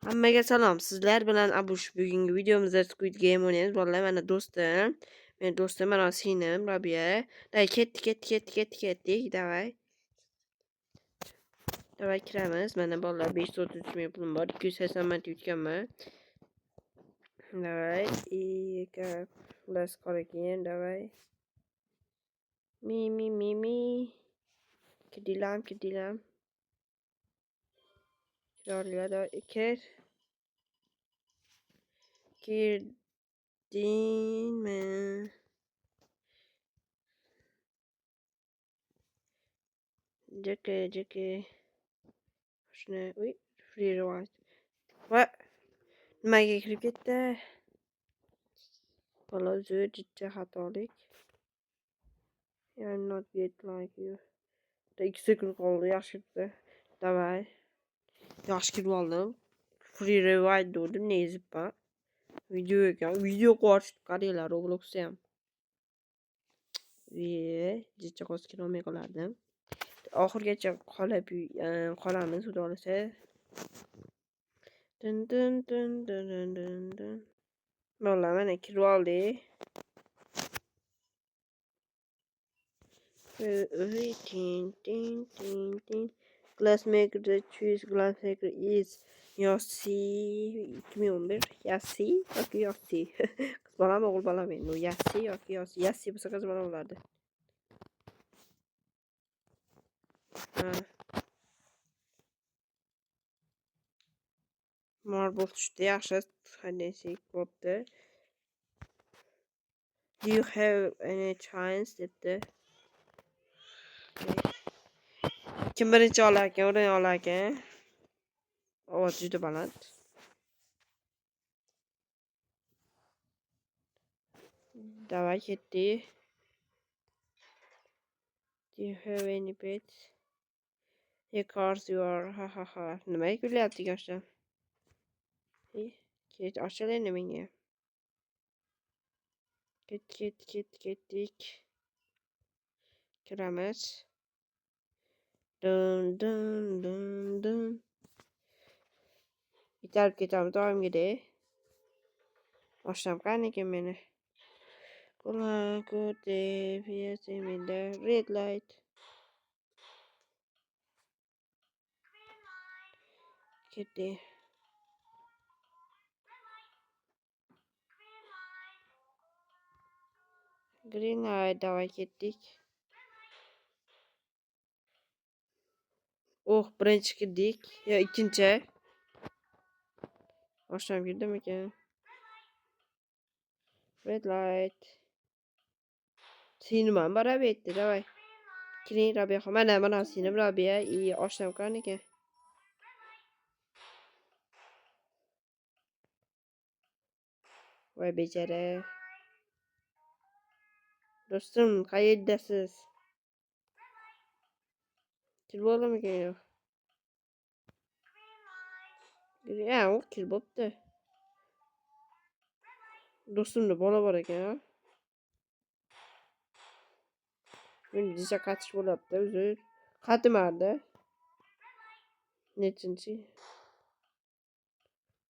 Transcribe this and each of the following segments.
Hammaga salom. Sizlar bilan Abush. Bugungi videomizda Squid Game o'ynaymiz. Bolalar, mana do'stim. Meni do'stim, mana singlim Robiya. Davay ketdik. Davay kiramiz. Mana bolalar 533 ming pulim bor. 280 marta yutganman. Davay. Let's go again. Davay. Mi. Kedilam. Kirorlar. Kirdinmi? Jaka. Shuni, free rewind. Va nimaga kirib ketdi? Bola o'zi jiddiy xatolik. I'm not yet like you. 2 sekund qoldi, yaxshi kirdi. Davay. Yaxshi kirib oldim. Free rewind dedim, ne yezibman. Video ekan. Video qo'yishib qaranglar, Robloxda ham. Jiddiy qo'z kirolmay qolardim. Oxirgacha qolamiz, xudo xolasa. Dun. Bolalar, mana kirib oldik. Tin. Glassmaker choose Glassmaker is Yossi 2011. Yassi yoki Yossi. Qiz bolami, o'g'il bolami endi? Yassi yoki Yossi. Yassi bo'lsa qiz bola bo'lardi. Marble tushdi, yaxshi. Hadisi bo'pti. Do you have any chance debdi. Kim birinchi olarkan, o'rin olarkan? Ovoz juda baland. Davay ketdi. Do you have any pets? Of course you are. Ha. Nimaga kulyapti yoshlar? Ket, ochiladi menga. Ketdik. Kiramiz. Dun. Itarib ketamiz doimgidek. Boshlam qanikin meni. Good red light. Ketdi. Green light, davay ketdik. Birinchi kirdik. Yo, ikkinchi. Boshlam kirdimikan? Red light. Sinimam bor abetdi, davay. Kiring Robiya. Mana sinim Robiya. Oshlam qanikan? Voy bechara. Do'stim, qayerdasiz? Kirib oldimikan yo'q? U kirib bo'pti. Do'stimda bola bor ekan. Men desa qatish bo'lyapti, uzr. Qatimardi. Nechinchi?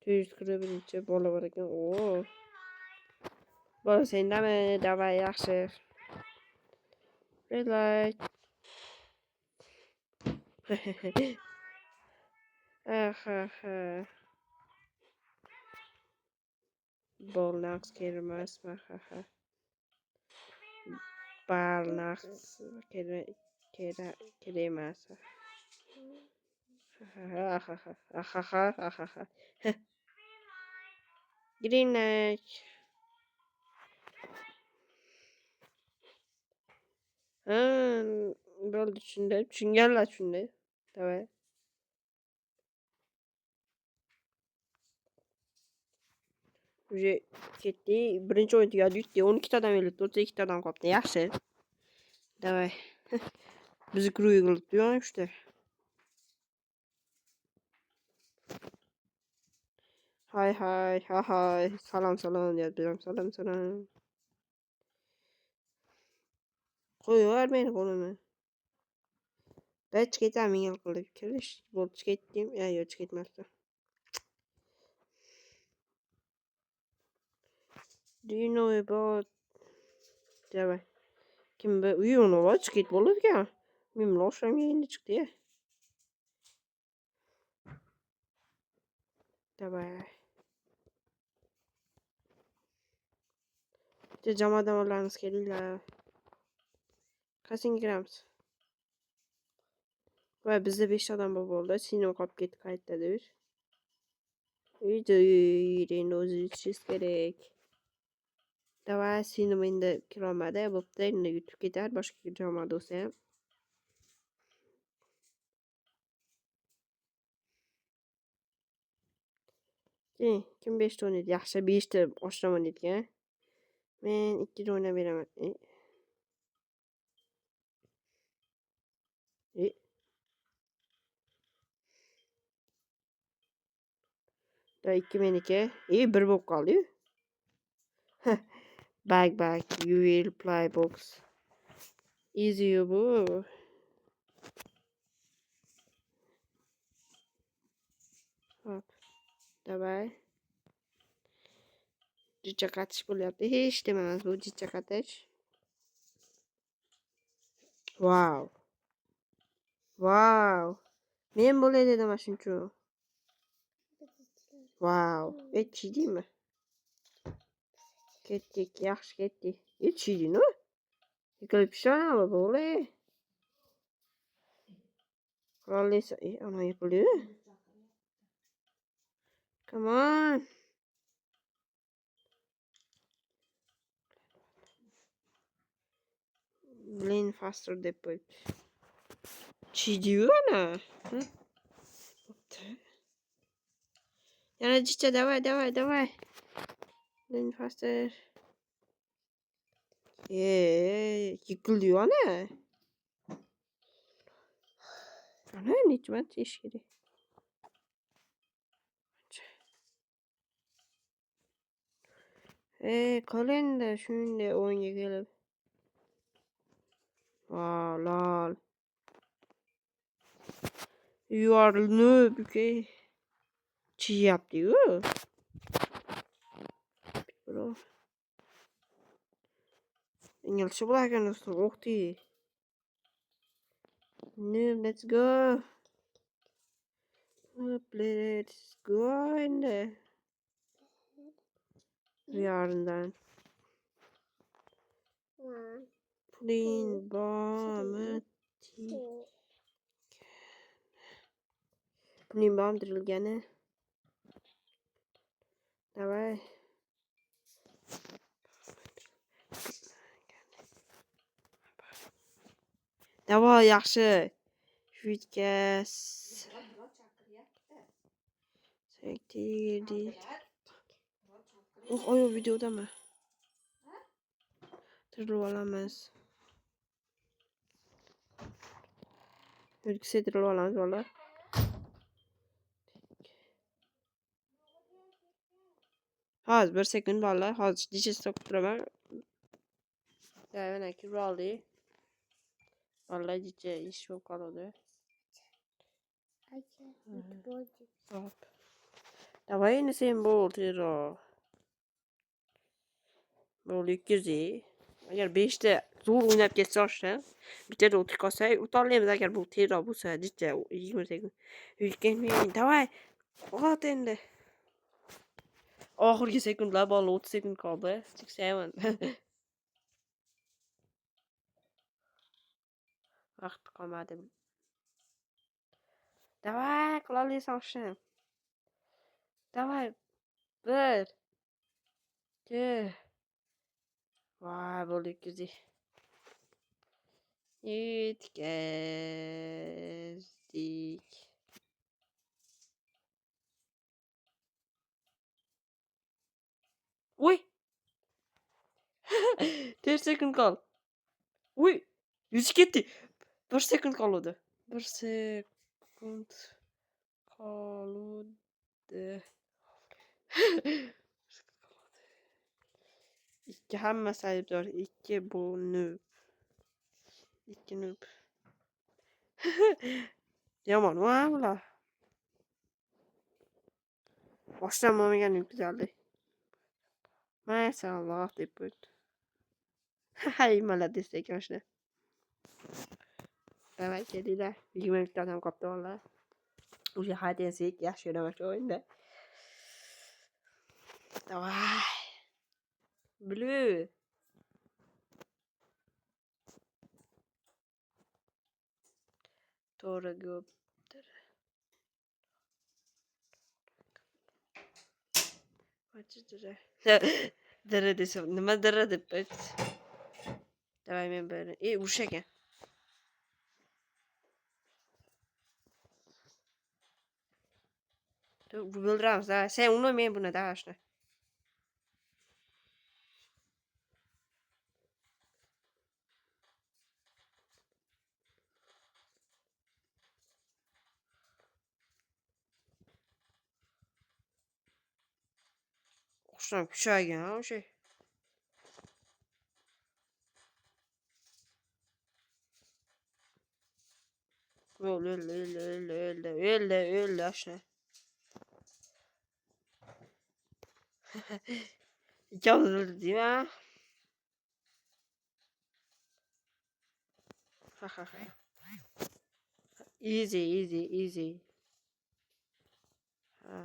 441 bola bor ekan. Bola sendami? Davay, yaxshi. Red light. Ha. Bolnax kelmasmi? Ha. Balnax kerak. Ha. Green light. Bo'ldi, tushunganlar shunday. Davay. Ketdi. Birinchi o'yin tugadi, yutdi. 12 tadan o'yladi, 32 tadan qoldi. Yaxshi. Davay. Bizni kruy qilibdi, yo'qishdi. Hay. Salom deyapti. Salom. Qo'yver meni qo'limni. Chiqaytam, ming qilib kirish. Bo'ldi, chiqaytdim. Yo'q, chiqaytmasdi. Do you know about... Давай. Kim be uyuğunu var çıkıt olur ya. Benim loşam yeni çıktı ya. Давай. İşte cam adamlarınız geliyorlar. Kaçıncı giremiz? Ve bizde 5 adam baba oldu. Sinem kap git kayıttadır. Videoyu yüreğinde özürüz gerek. Давай Sinem indi kiramada. Bu da yine YouTube gider. Başka cam adamı. Kim 5'te oynadı? Yaxşı 5'te oşlama oynadı. Men 2'de oynayamam. Da 2 menike. İyi bir bok kalıyor. Back. You will play box. Easy bu. Hop. Давай. Çiçek atış bo'lyapti. Hiç demez bu çiçek atış. Wow. Men bo'lay dedim mana shuncha. Wow. Chiydi mi? Ketdik, yaxshi ketdik. Chiydi no? Yiqilib pishonami bo'lay? Qurollaysa, ana yiqildi. Come on. Blend faster deb qo'yibdi. Chiydi-yu ana. Yana jicha, давай. Blend faster. Yiqildi-yu ana. Ana nechmat yeyish kerak. Qolindi shunday o'yinga kelib. Lol. You are noob, okay? Chiyapti-yu. Bro. Inglizcha bo'lar ekan do'stlar, o'qdi. Noob, let's go. Let's go endi. Bu yarından. Plain bomb. Plain bomb dirilgani. Давай. Давай, yaxshi. Shuytkas. Sektirdi. Oy videodami? Tirilib olamiz. Yo'lkisa tirilib olamiz bolalar. Hozir 1 sekund bolalar. Hozir dijital stop turaman. Mana kirib oldik. Bolalar dijital ish bo'lib qoladi. Hop. Давай endi sen bo'l tezroq. Bo'l 200. Agar 5 ta zo'r o'ynab ketsa oshdan bittada o'tib qolsak o'tolmaymiz. Agar bu tezroq bo'lsa dijital 20 sekund. Давай. Ot endi. Oxirgi sekundlar bolalar 30 sekund qoldi. Chiqsayman. Vaqt qolmadi. Давай, qilolmaysan oshdan. Давай. 1 2 Vay bo'ldi 200. Yetkazdik. Uy. 4 sekund qoldi. Uy. 100 ketdi. 1 sekund qoldi. 1 sekund qoldi. 2 hammasi aybdor. 2 bu noob. 2 noob. Yomon bular. Boshlanmagan noob geldi. Maşallah deb qo'yibdi. Hay молодец ekan shuni. Давай kelinglar. 20 minutda odam qolibdi vallahi. Уже hide and seek yaxshi o'ynamoqchi o'yinda. Давай. Blue. To'g'ri ko'pdir. Diri desam, nima diri deb aytdi. Давай men buni. Urush ekan. Bildiramiz, давай. Sen uni men buni, давай shuni. Qushdan kuchaygan o'sha. O'ldi shuni. Ikkovimiz o'ldik, ha? Ha. Easy. Ha.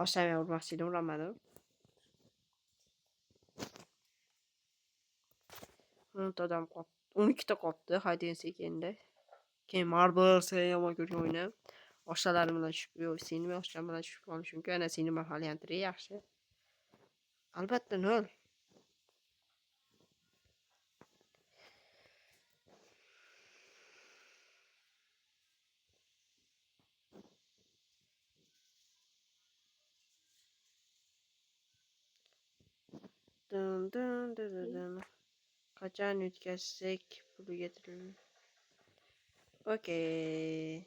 Oshlamay urmoqchi edim, urolmadim. 10 odam qoldi. 12 ta qolibdi, hide and seek endi. Keyin marble sen yomon ko'rgan o'yini. Oshlarim bilan yo'q, seni oshlar bilan tushib qolish mumkin. Ana seni mahaliyantiri yaxshi. Albatta 0. Dın. Qachon o'tkazsak pul yetiriladi. Okey.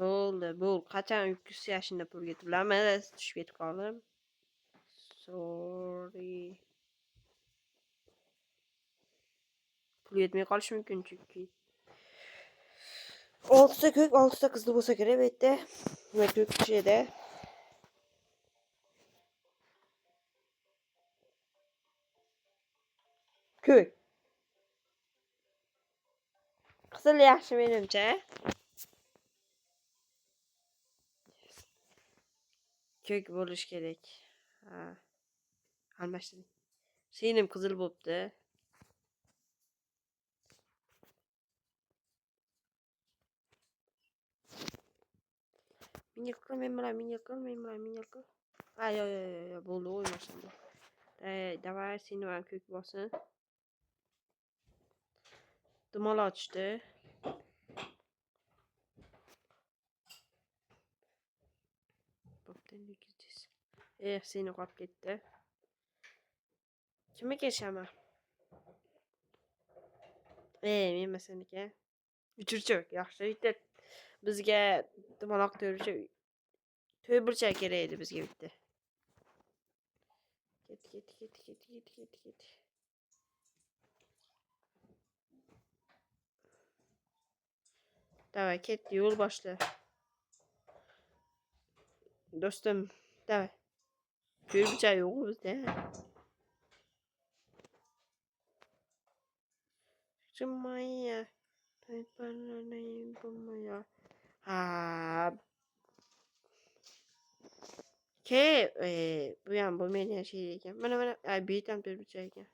Bo'ldi. Qachon 300 yashinda pul yetiriladi? Mana tushib ketib qoldim. Sorry. Pul yetmay qolishi mumkin chunki 6 ta ko'k, 6 ta qizli bo'lsa kerak bu yerda. Va ko'k kishida. Ko'k. Qizil yaxshi menimcha. Ko'k bo'lish kerak. Ha. Almashtiring. Senim qizil bo'pti. Menga qil. Ha, yo, bo'ldi, o'ynashim. Давай, seni ham ko'k bo'lsin. Dumol ochdi. Bo'pti, seni qolib ketdi. Kimga shama? Men seniki. Uchirchoq, yaxshi. Bitta bizga dumaloq to'y burchak kerak edi bizga bitta. Ket. Давай, ket, yo'l boshla. Do'stim, давай. To'y burchak yo'q bizda. Jumaya. Ha. Bu ham bo'lmaydigan şey ekan. Mana, bu ham to'y burchak ekan.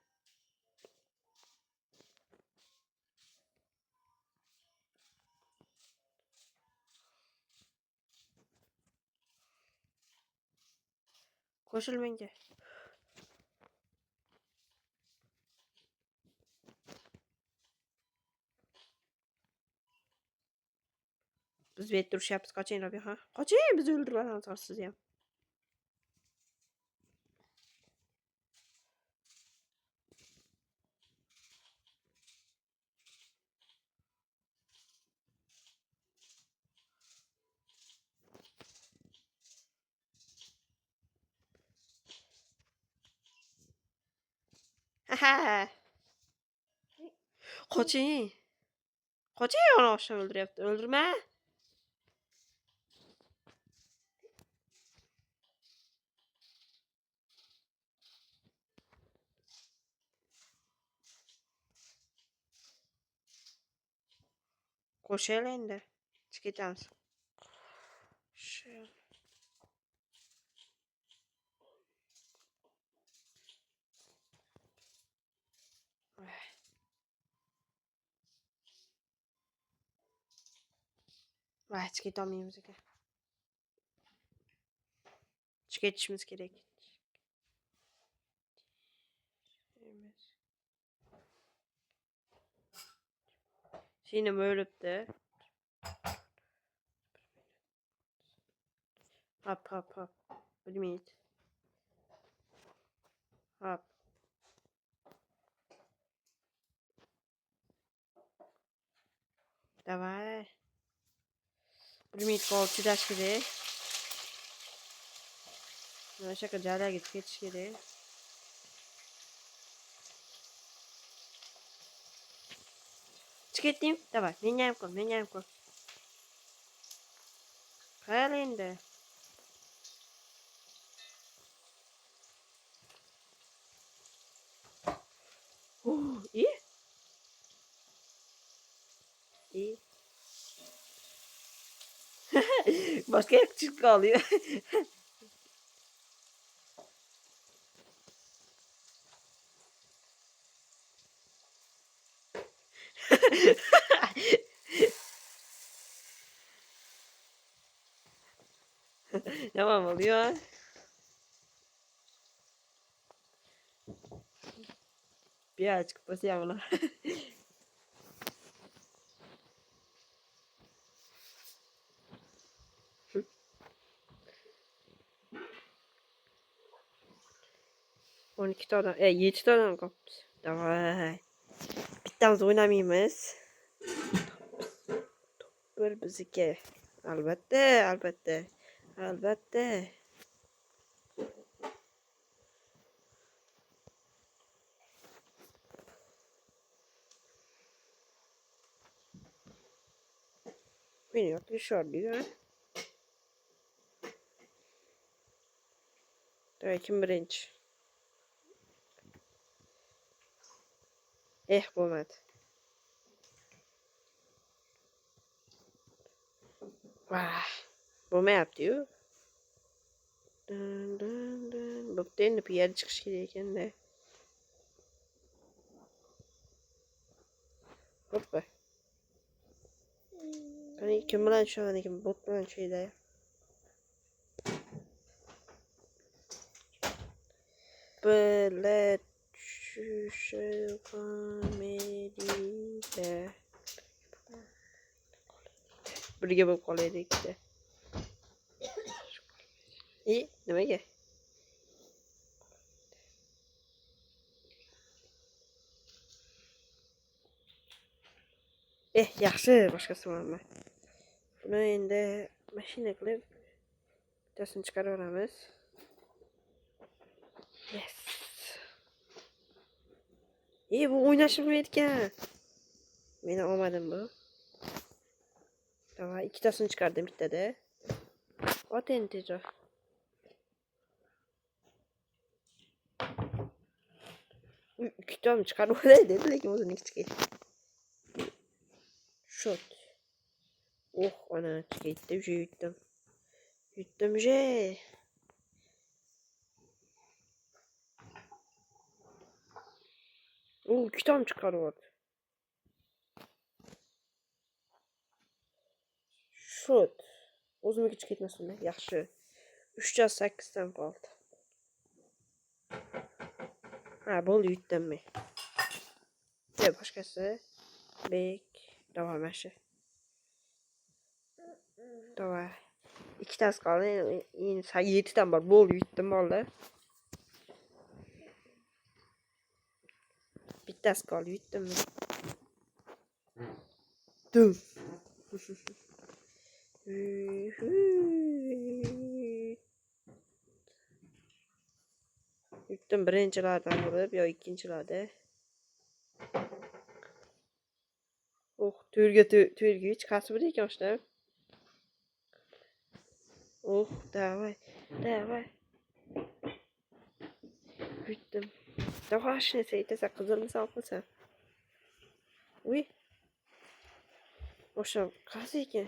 Qo'shil menga. Biz bu yerda urushyapmiz. Qoching, Robiha. Qoching, bizni o'ldirib siz ham. Aha. Koçin. Koçin onu akşam öldürüyordu. Öldürme. Koş elinde. Çıkacağız. Şey. Vay çıkamayayım ki. Çıkışımız gerek. Şimdi ölüp de. Hop hop hop. Ölmeyiz. Hop. Давай. Ölmeyiz kolçu daş gibi. Şaka cala git geç gibi. Çıkartayım. Давай. Меняем кон. Меняем кон. Elinde. İyi. İyi. Başka yakışık kalıyor. Tamam oluyor. Birazcık basayım ona. On iki tane, 7 tane kaptı. Davay. Bittamız oynamayımız. Bir bizike. Albatta, albatta. Albatta. Beni yok dışarı diyor. Davay kim birinci? Olmadı. Vah. Bu ne yapıyor? Dın dın dın. Bak değil mi bir yer çıkış gidiyorken de. Hoppa. Hani kim bilen şu an kim bot bilen şeyde. Böyle şu komedide. Birge bu koledikte. İyi, demek ki. Yaxşı, başqası varmı? Bunu indi maşina qilib bittasini chiqaraveramiz. Yes. Bu o'ynashni bilmaydi ekan. Meni olmadim bu. Tamam, ikkitasini chiqardim bittada. Ot endi tezroq. Ikkitani chiqarib olay dedi, lekin o'zini chiqaydi. Shot. Ana chiqaydi, уже yutdim. Yutdim уже. Ikkitani chiqarib oldi. Shot. O'zimga hech ketmasin. Yaxshi. 3.8 dan qoldi. Bo'ldi, yutdim men. Boshqasi. Bek. Davom ashi. Davom. Ikkitasi qoldi. Endi 7 dan bor. Bo'ldi, yutdim bo'ldi. Bittasi qoldi, yutdim men. Dum. Yuttum birinchilardan bo'lib yo ikkinchilarda. To'rga 3 kasbir ekan işte. Давай. Давай. Yutdim. Давай shuni aytasan, qizilni olqilsan. Uy. O'sha qaysi ekan?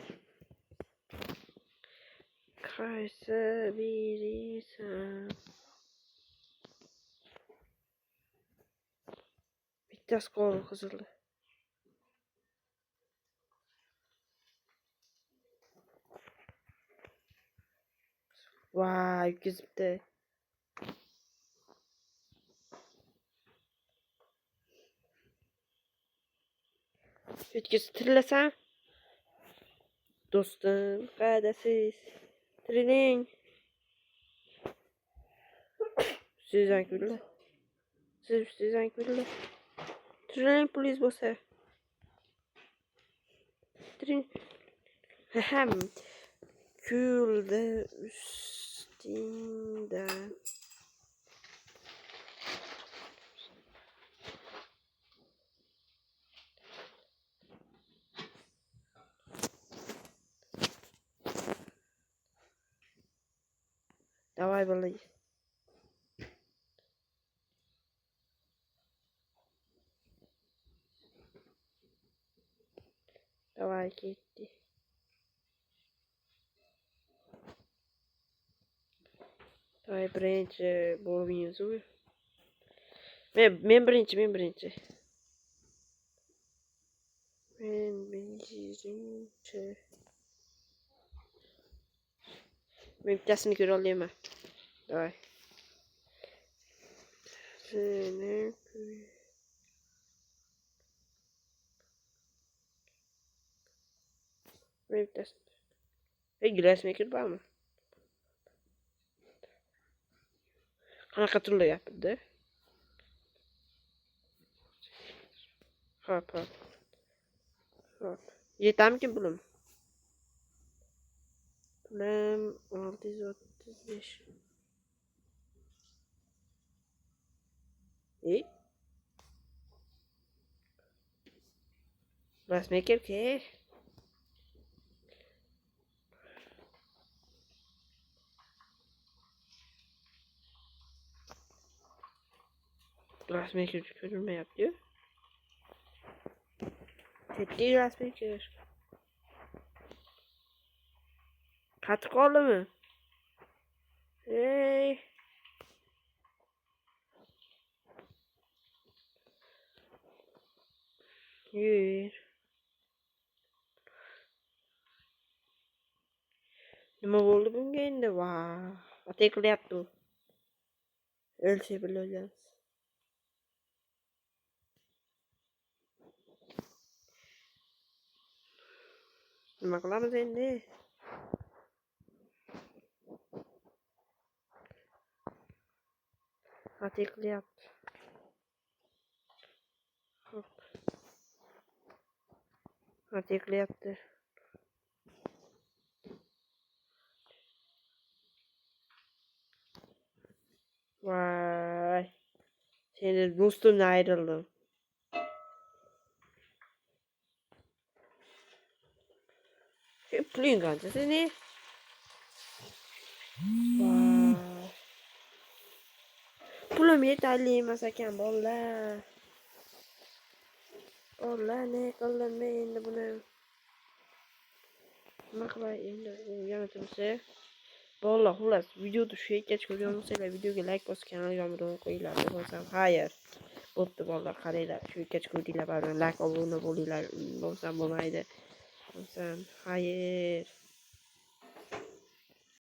Qaysi birisan? Bittasi qoldi qizildi. Vay, yutqizibdi. Yutqizib tirilasam. Do'stim, qayerdasiz? Tiriling. Sizdan kuldi. Sizdan kuldi. Tiriling polis bo'lsa. Tiriling. Ham kuldi ustingda. Давай, balay. Давай, ketdi. Давай, birinchi bo'lmaymiz u. Men birinchi. Men birinchi. Men bittasini ko'ra olmayman. Давай. Men bittasini. Glassmaker bormi? Qanaqa turli gapirdi? Hop. Yetamkin pulim? Pulim 635. Glassmaker ke? Glassmaker ko'rinmayapti. Ketdi glassmaker. Qattiq qoldimi? Yur. Nima bo'ldi bunga endi? Vau. Atak qilyapti u. O'lsa bilamiz. Nima qilamiz endi? Atak qilyapti. Hop. Atak qilyapti. Vay. Seni do'stimdan ayrildim. Puling qancha seni? Vay. Pulim yetarli emas ekan, bolalar. Bolalar, ne qildim men endi buni? Nima qilay endi? Yana tursa. Bolalar, xullas, videoni shu yergacha ko'rgan bo'lsanglar, videoga like bosib, kanalga obuna qo'yinglar. Bo'lsam, xayr. Bo'pti bolalar, qaranglar, shu yergacha ko'rdinglar, baribir like obuna bo'linglar. Bo'lsam bo'lmaydi. Bo'lsam, xayr.